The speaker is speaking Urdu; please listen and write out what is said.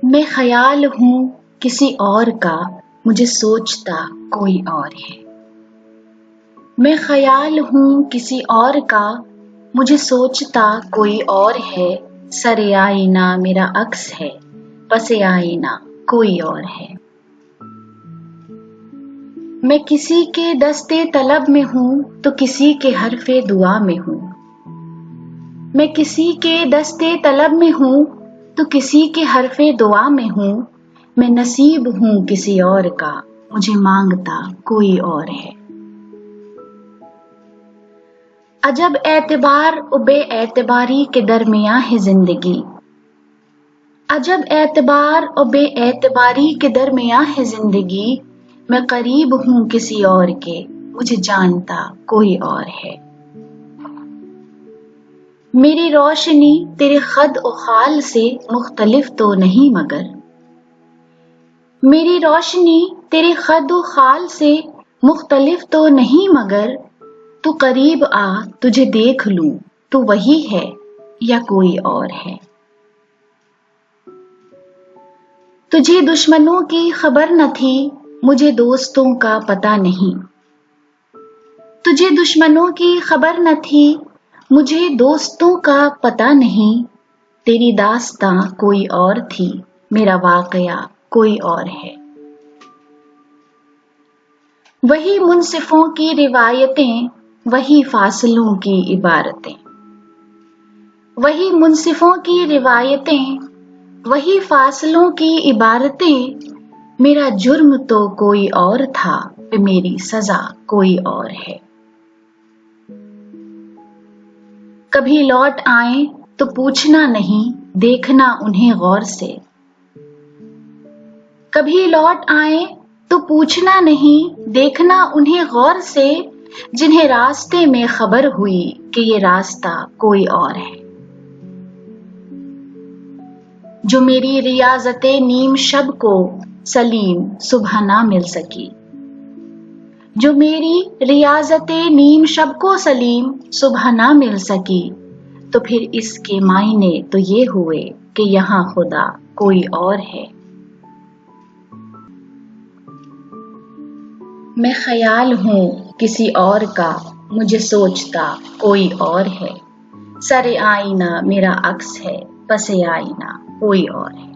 میں خیال ہوں کسی اور کا، مجھے سوچتا کوئی اور ہے۔ میں خیال ہوں کسی اور کا، مجھے سوچتا کوئی اور ہے۔ سر آئینہ میرا عکس ہے، پس آئینہ کوئی اور ہے۔ میں کسی کے دستے طلب میں ہوں تو کسی کے حرف دعا میں ہوں۔ میں کسی کے دستے طلب میں ہوں تو کسی کے حرف دعا میں ہوں۔ میں نصیب ہوں کسی اور کا، مجھے مانگتا کوئی اور ہے۔ عجب اعتبار و بے اعتباری کے درمیاں ہے زندگی۔ عجب اعتبار و بے اعتباری کے درمیاں ہے زندگی۔ میں قریب ہوں کسی اور کے، مجھے جانتا کوئی اور ہے۔ میری روشنی تیرے خد و خال سے مختلف تو نہیں مگر، میری روشنی تیرے خد و خال سے مختلف تو نہیں مگر، تو قریب آ تجھے دیکھ لوں، تو وہی ہے یا کوئی اور ہے۔ تجھے دشمنوں کی خبر نہ تھی، مجھے دوستوں کا پتہ نہیں۔ تجھے دشمنوں کی خبر نہ تھی، مجھے دوستوں کا پتہ نہیں۔ تیری داستاں کوئی اور تھی، میرا واقعہ کوئی اور ہے۔ وہی منصفوں کی روایتیں، وہی فاصلوں کی عبارتیں۔ وہی منصفوں کی روایتیں، وہی فاصلوں کی عبارتیں۔ میرا جرم تو کوئی اور تھا، پہ میری سزا کوئی اور ہے۔ کبھی لوٹ آئیں تو پوچھنا نہیں، دیکھنا انہیں غور سے۔ کبھی لوٹ آئیں تو پوچھنا نہیں، دیکھنا انہیں غور سے، جنہیں راستے میں خبر ہوئی کہ یہ راستہ کوئی اور ہے۔ جو میری ریاضت نیم شب کو سلیم صبح نہ مل سکی، جو میری ریاضت نیم شب کو سلیم صبح نہ مل سکی، تو پھر اس کے معنی تو یہ ہوئے کہ یہاں خدا کوئی اور ہے۔ میں خیال ہوں کسی اور کا، مجھے سوچتا کوئی اور ہے۔ سر آئینہ میرا عکس ہے، پس آئینہ کوئی اور ہے۔